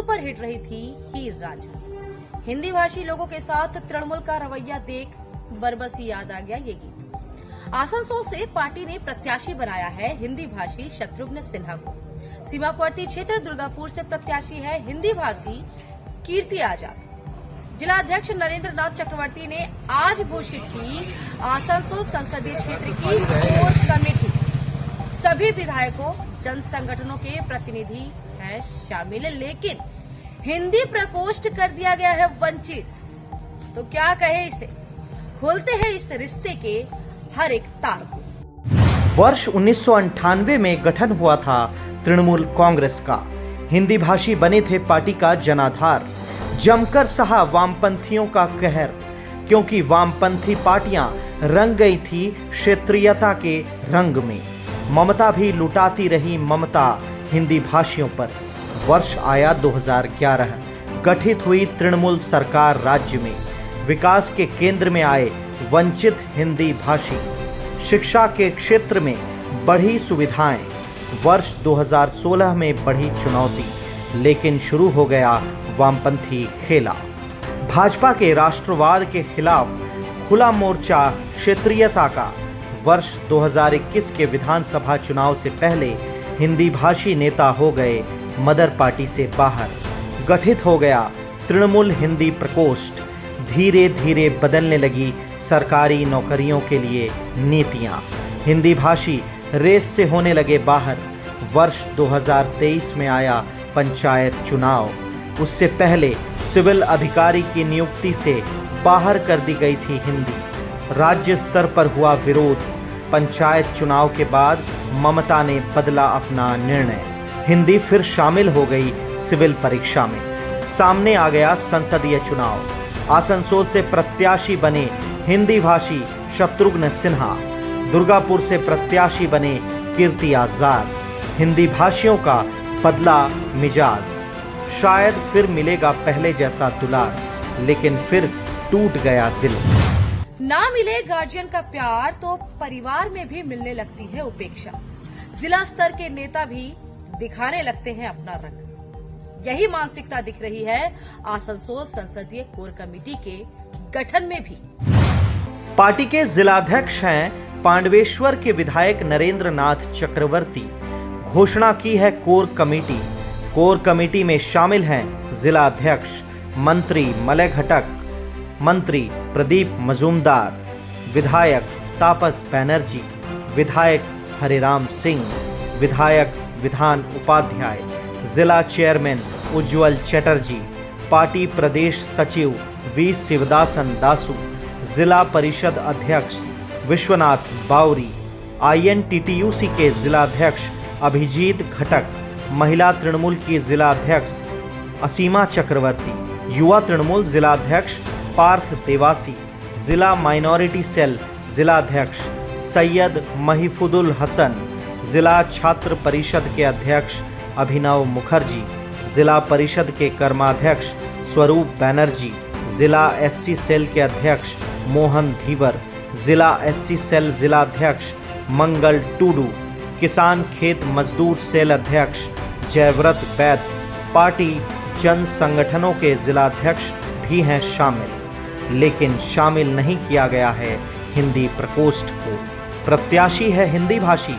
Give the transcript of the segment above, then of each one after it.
Superhit रही थी हीर रांझा। हिंदी भाषी लोगों के साथ तृणमूल का रवैया देख बरबसी याद आ गया ये गीत। आसनसोल से पार्टी ने प्रत्याशी बनाया है हिंदी भाषी शत्रुघ्न सिन्हा को। सीमावर्ती क्षेत्र दुर्गापुर से प्रत्याशी है हिंदी भाषी कीर्ति आजाद। जिला अध्यक्ष नरेंद्र नाथ चक्रवर्ती ने आज घोषित की आसनसोल संसदीय क्षेत्र की कोर कमेटी। सभी विधायकों, जन संगठनों के प्रतिनिधि हैं शामिल, लेकिन हिंदी प्रकोष्ठ कर दिया गया है वंचित। तो क्या कहे इसे, खोलते हैं इस रिश्ते के हर एक तार को। वर्ष 1998 में गठन हुआ था तृणमूल कांग्रेस का। हिंदी भाषी बने थे पार्टी का जनाधार। जमकर सहा वामपंथियों का कहर, क्योंकि वामपंथी पार्टियां रंग गई थी क्षेत्रीयता के रंग में। ममता भी लुटाती रही ममता हिंदी भाषियों पर। वर्ष आया 2011, गठित हुई तृणमूल सरकार। राज्य में विकास के केंद्र में आए वंचित हिंदी भाषी। शिक्षा के क्षेत्र में बढ़ी सुविधाएं। वर्ष 2016 में बढ़ी चुनौती, लेकिन शुरू हो गया वामपंथी खेला। भाजपा के राष्ट्रवाद के खिलाफ खुला मोर्चा क्षेत्रीयता का। वर्ष 2021 के विधानसभा चुनाव से पहले हिंदी भाषी नेता हो गए मदर पार्टी से बाहर। गठित हो गया तृणमूल हिंदी प्रकोष्ठ। धीरे धीरे बदलने लगी सरकारी नौकरियों के लिए नीतियां। हिंदी भाषी रेस से होने लगे बाहर। वर्ष 2023 में आया पंचायत चुनाव। उससे पहले सिविल अधिकारी की नियुक्ति से बाहर कर दी गई थी हिंदी। राज्य स्तर पर हुआ विरोध। पंचायत चुनाव के बाद ममता ने बदला अपना निर्णय। हिंदी फिर शामिल हो गई सिविल परीक्षा में। सामने आ गया संसदीय चुनाव। आसनसोल से प्रत्याशी बने हिंदी भाषी शत्रुघ्न सिन्हा। दुर्गापुर से प्रत्याशी बने कीर्ति आजाद। हिंदी भाषियों का बदला मिजाज। शायद फिर मिलेगा पहले जैसा दुलार, लेकिन फिर टूट गया दिल। ना मिले गार्जियन का प्यार तो परिवार में भी मिलने लगती है उपेक्षा। जिला स्तर के नेता भी दिखाने लगते हैं अपना रंग। यही मानसिकता दिख रही है आसनसोल संसदीय कोर कमेटी के गठन में भी। पार्टी के जिलाध्यक्ष हैं पांडवेश्वर के विधायक नरेंद्र नाथ चक्रवर्ती। घोषणा की है कोर कमेटी। कोर कमेटी में शामिल हैं जिलाध्यक्ष मंत्री मलय घटक, मंत्री प्रदीप मजूमदार, विधायक तापस बैनर्जी, विधायक हरिराम सिंह, विधायक विधान उपाध्याय, जिला चेयरमैन उज्जवल चटर्जी, पार्टी प्रदेश सचिव वी शिवदासन दासू, जिला परिषद अध्यक्ष विश्वनाथ बावरी, INTTUC के जिलाध्यक्ष अभिजीत घटक, महिला तृणमूल की जिलाध्यक्ष असीमा चक्रवर्ती, युवा तृणमूल जिलाध्यक्ष पार्थ देवासी, जिला माइनॉरिटी सेल जिलाध्यक्ष सैयद महिफुदुल हसन, जिला छात्र परिषद के अध्यक्ष अभिनव मुखर्जी, जिला परिषद के कर्माध्यक्ष स्वरूप बैनर्जी, जिला SC सेल के अध्यक्ष मोहन धीवर, जिला SC सेल जिलाध्यक्ष मंगल टूडू, किसान खेत मजदूर सेल अध्यक्ष जयव्रत बैद, पार्टी जन संगठनों के जिलाध्यक्ष भी हैं शामिल। लेकिन शामिल नहीं किया गया है हिंदी प्रकोष्ठ को। प्रत्याशी है हिंदी भाषी,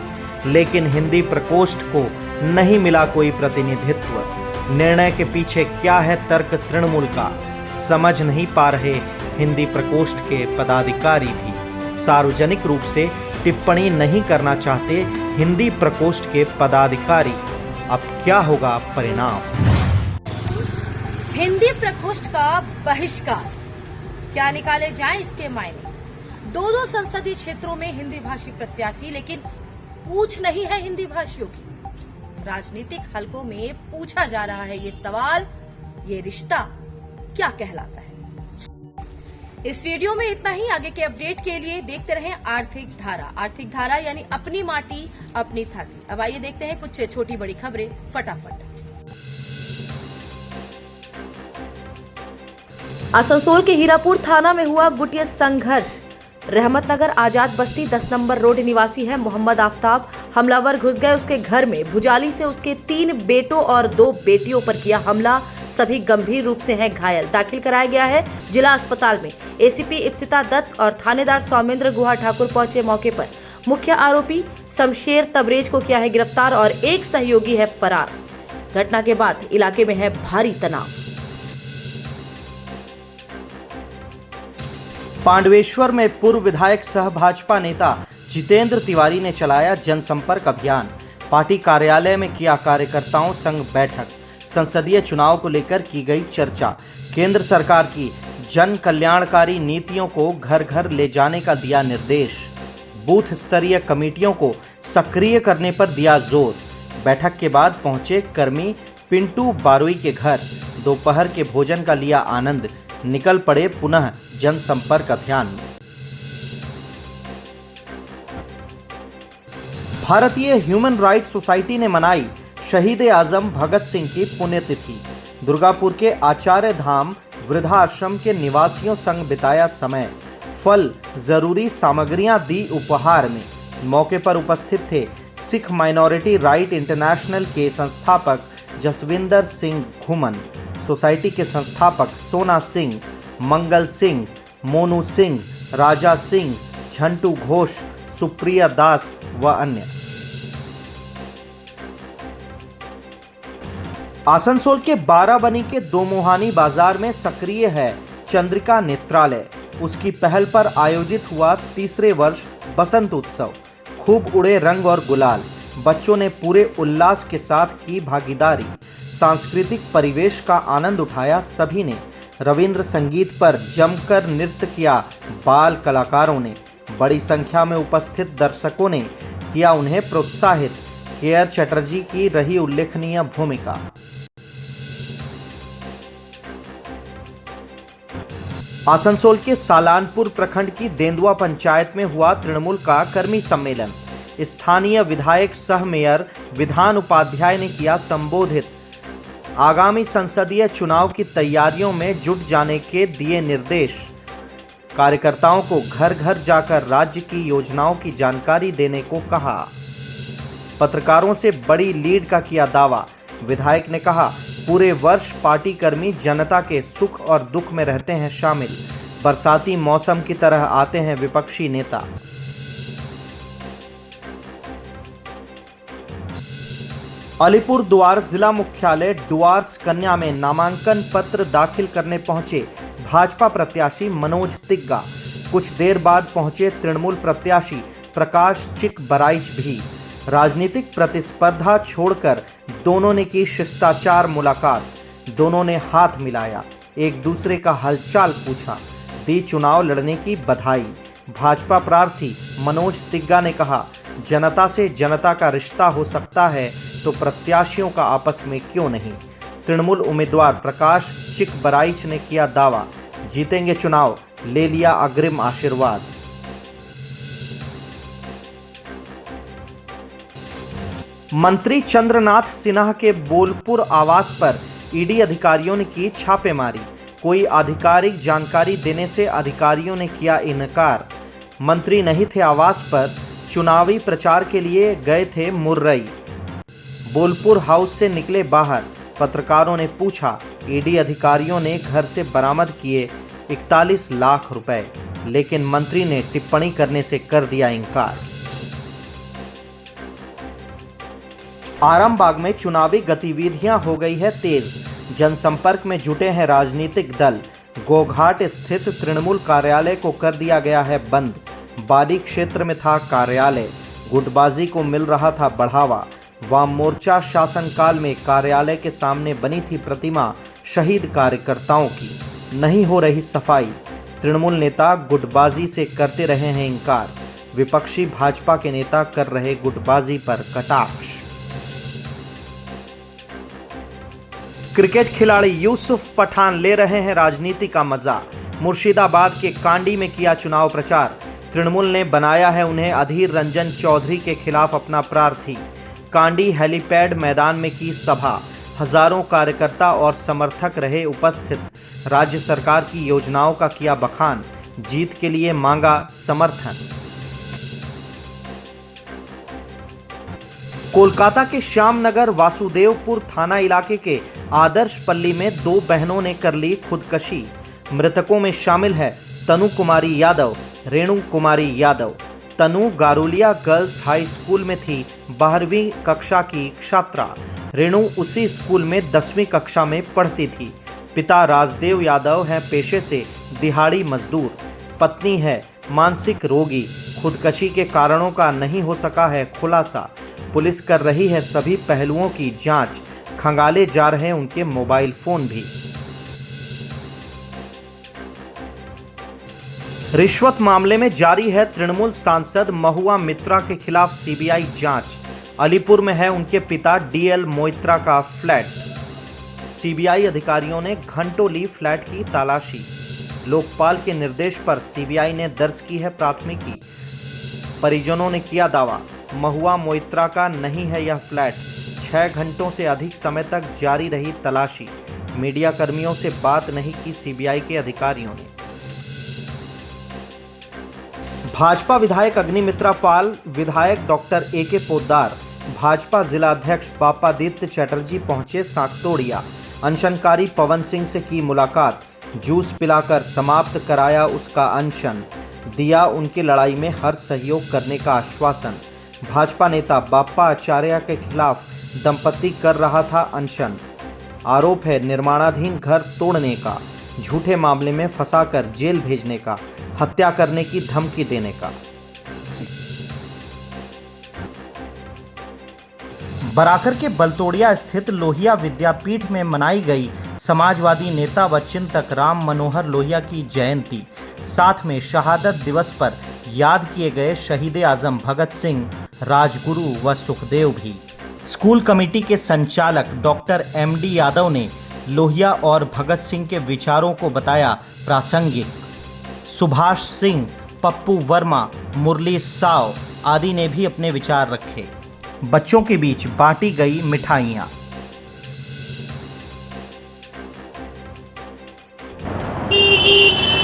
लेकिन हिंदी प्रकोष्ठ को नहीं मिला कोई प्रतिनिधित्व। निर्णय के पीछे क्या है तर्क तृणमूल का, समझ नहीं पा रहे हिंदी प्रकोष्ठ के पदाधिकारी भी। सार्वजनिक रूप से टिप्पणी नहीं करना चाहते हिंदी प्रकोष्ठ के पदाधिकारी। अब क्या होगा परिणाम? हिंदी प्रकोष्ठ का बहिष्कार, क्या निकाले जाएं इसके मायने। दो संसदीय क्षेत्रों में हिंदी भाषी प्रत्याशी, लेकिन पूछ नहीं है हिंदी भाषियों की। राजनीतिक हलकों में पूछा जा रहा है ये सवाल, ये रिश्ता क्या कहलाता है। इस वीडियो में इतना ही। आगे के अपडेट के लिए देखते रहें आर्थिक धारा। आर्थिक धारा यानी अपनी माटी अपनी थाली। अब आइए देखते हैं कुछ छोटी बड़ी खबरें फटाफट। आसनसोल के हीरापुर थाना में हुआ गुटिया संघर्ष। रहमतनगर आजाद बस्ती 10 नंबर रोड निवासी है मोहम्मद आफ्ताब। हमलावर घुस गए उसके घर में। भुजाली से उसके 3 बेटों और 2 बेटियों पर किया हमला। सभी गंभीर रूप से हैं घायल। दाखिल कराया गया है जिला अस्पताल में। एसीपी इप्सिता दत्त और थानेदार सौमेंद्र गुहा ठाकुर पहुंचे मौके पर। मुख्य आरोपी शमशेर तबरेज को किया है गिरफ्तार और एक सहयोगी है फरार। घटना के बाद इलाके में है भारी तनाव। पांडवेश्वर में पूर्व विधायक सह भाजपा नेता जितेंद्र तिवारी ने चलाया जनसंपर्क अभियान। पार्टी कार्यालय में किया कार्यकर्ताओं संग बैठक। संसदीय चुनाव को लेकर की गई चर्चा। केंद्र सरकार की जन कल्याणकारी नीतियों को घर घर ले जाने का दिया निर्देश। बूथ स्तरीय कमेटियों को सक्रिय करने पर दिया जोर। बैठक के बाद पहुंचे कर्मी पिंटू बारोई के घर। दोपहर के भोजन का लिया आनंद। निकल पड़े पुनः जनसंपर्क अभियान में। भारतीय ह्यूमन राइट्स सोसाइटी ने मनाई शहीद आजम भगत सिंह की पुण्यतिथि। दुर्गापुर के आचार्य धाम वृद्धाश्रम के निवासियों संग बिताया समय। फल जरूरी सामग्रियां दी उपहार में। मौके पर उपस्थित थे सिख माइनॉरिटी राइट इंटरनेशनल के संस्थापक जसविंदर सिंह घुमन, सोसाइटी के संस्थापक सोना सिंह, मंगल सिंह, मोनू सिंह, राजा सिंह, झंटू घोष, सुप्रिया दास व अन्य। आसनसोल के बाराबनी के दोमुहानी बाजार में सक्रिय है चंद्रिका नेत्रालय। उसकी पहल पर आयोजित हुआ तीसरे वर्ष बसंत उत्सव। खूब उड़े रंग और गुलाल। बच्चों ने पूरे उल्लास के साथ की भागीदारी। सांस्कृतिक परिवेश का आनंद उठाया सभी ने। रविंद्र संगीत पर जमकर नृत्य किया बाल कलाकारों ने। बड़ी संख्या में उपस्थित दर्शकों ने किया उन्हें प्रोत्साहित। केआर चटर्जी की रही उल्लेखनीय भूमिका। आसनसोल के सालानपुर प्रखंड की देंदुआ पंचायत में हुआ तृणमूल का कर्मी सम्मेलन। स्थानीय विधायक सह मेयर विधान उपाध्याय ने किया संबोधित। आगामी संसदीय चुनाव की तैयारियों में जुट जाने के दिए निर्देश। कार्यकर्ताओं को घर घर जाकर राज्य की योजनाओं की जानकारी देने को कहा। पत्रकारों से बड़ी लीड का किया दावा। विधायक ने कहा, पूरे वर्ष पार्टी कर्मी जनता के सुख और दुख में रहते हैं शामिल। बरसाती मौसम की तरह आते हैं विपक्षी नेता। अलीपुर द्वार जिला मुख्यालय डुआर्स कन्या में नामांकन पत्र दाखिल करने पहुंचे भाजपा प्रत्याशी मनोज तिग्गा। कुछ देर बाद पहुंचे तृणमूल प्रत्याशी प्रकाश चिक बराइच भी। राजनीतिक प्रतिस्पर्धा छोड़कर दोनों ने की शिष्टाचार मुलाकात। दोनों ने हाथ मिलाया, एक दूसरे का हालचाल पूछा, दी चुनाव लड़ने की बधाई। भाजपा प्रार्थी मनोज तिग्गा ने कहा, जनता से जनता का रिश्ता हो सकता है तो प्रत्याशियों का आपस में क्यों नहीं। तृणमूल उम्मीदवार प्रकाश चिक बराइच ने किया दावा, जीतेंगे चुनाव, ले लिया अग्रिम आशीर्वाद। मंत्री चंद्रनाथ सिन्हा के बोलपुर आवास पर ईडी अधिकारियों ने की छापेमारी। कोई आधिकारिक जानकारी देने से अधिकारियों ने किया इनकार। मंत्री नहीं थे आवास पर, चुनावी प्रचार के लिए गए थे मुर्रई। बोलपुर हाउस से निकले बाहर। पत्रकारों ने पूछा, ईडी अधिकारियों ने घर से बरामद किए 41 लाख रुपए, लेकिन मंत्री ने टिप्पणी करने से कर दिया इनकार। आरामबाग में चुनावी गतिविधियां हो गई है तेज। जनसंपर्क में जुटे हैं राजनीतिक दल। गोघाट स्थित तृणमूल कार्यालय को कर दिया गया है बंद। बाड़ी क्षेत्र में था कार्यालय। गुटबाजी को मिल रहा था बढ़ावा। वाम मोर्चा शासनकाल में कार्यालय के सामने बनी थी प्रतिमा शहीद कार्यकर्ताओं की। नहीं हो रही सफाई। तृणमूल नेता गुटबाजी से करते रहे हैं इनकार। विपक्षी भाजपा के नेता कर रहे गुटबाजी पर कटाक्ष। क्रिकेट खिलाड़ी यूसुफ पठान ले रहे हैं राजनीति का मजा। मुर्शिदाबाद के कांडी में किया चुनाव प्रचार। तृणमूल ने बनाया है उन्हें अधीर रंजन चौधरी के खिलाफ अपना प्रार्थी। कांडी हेलीपैड मैदान में की सभा। हजारों कार्यकर्ता और समर्थक रहे उपस्थित। राज्य सरकार की योजनाओं का किया बखान। जीत के लिए मांगा समर्थन। कोलकाता के श्यामनगर वासुदेवपुर थाना इलाके के आदर्श पल्ली में 2 बहनों ने कर ली खुदकशी। मृतकों में शामिल है तनु कुमारी यादव, रेणु कुमारी यादव। तनु गारुलिया गर्ल्स हाई स्कूल में थी 12वीं कक्षा की छात्रा। रेणु उसी स्कूल में 10वीं कक्षा में पढ़ती थी। पिता राजदेव यादव हैं पेशे से दिहाड़ी मजदूर। पत्नी है मानसिक रोगी। खुदकशी के कारणों का नहीं हो सका है खुलासा। पुलिस कर रही है सभी पहलुओं की जांच। खंगाले जा रहे हैं उनके मोबाइल फोन भी। रिश्वत मामले में जारी है तृणमूल सांसद महुआ मित्रा के खिलाफ सीबीआई जांच। अलीपुर में है उनके पिता डीएल मोइत्रा का फ्लैट। सीबीआई अधिकारियों ने घंटों ली फ्लैट की तलाशी। लोकपाल के निर्देश पर सीबीआई ने दर्ज की है प्राथमिकी। परिजनों ने किया दावा, महुआ मोइत्रा का नहीं है यह फ्लैट। 6 घंटों से अधिक समय तक जारी रही तलाशी। मीडिया कर्मियों से बात नहीं की सीबीआई के अधिकारियों ने। भाजपा विधायक अग्निमित्रा पाल, विधायक डॉक्टर ए.के. पोद्दार, भाजपा जिला अध्यक्ष बापादित्य चटर्जी पहुंचे साकतोड़िया। अनशनकारी पवन सिंह से की मुलाकात। जूस पिलाकर समाप्त कराया उसका अनशन। दिया उनकी लड़ाई में हर सहयोग करने का आश्वासन। भाजपा नेता बाप्पा आचार्य के खिलाफ दंपति कर रहा था अनशन। आरोप है निर्माणाधीन घर तोड़ने का, झूठे मामले में फंसाकर जेल भेजने का, हत्या करने की धमकी देने का। बराकर के बलतोड़िया स्थित लोहिया विद्यापीठ में मनाई गई समाजवादी नेता व चिंतक राम मनोहर लोहिया की जयंती। साथ में शहादत दिवस पर याद किए गए शहीद आजम भगत सिंह, राजगुरु व सुखदेव भी। स्कूल कमेटी के संचालक डॉक्टर एम.डी. यादव ने लोहिया और भगत सिंह के विचारों को बताया प्रासंगिक। सुभाष सिंह, पप्पू वर्मा, मुरली साव आदि ने भी अपने विचार रखे। बच्चों के बीच बांटी गई मिठाइयाँ।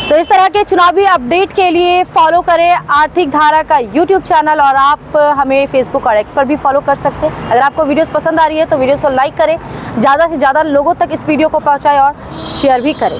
तो इस तरह के चुनावी अपडेट के लिए फॉलो करें आर्थिक धारा का यूट्यूब चैनल, और आप हमें फेसबुक और एक्स पर भी फॉलो कर सकते हैं। अगर आपको वीडियोस पसंद आ रही है तो वीडियोस को लाइक करें, ज़्यादा से ज़्यादा लोगों तक इस वीडियो को पहुंचाएं और शेयर भी करें।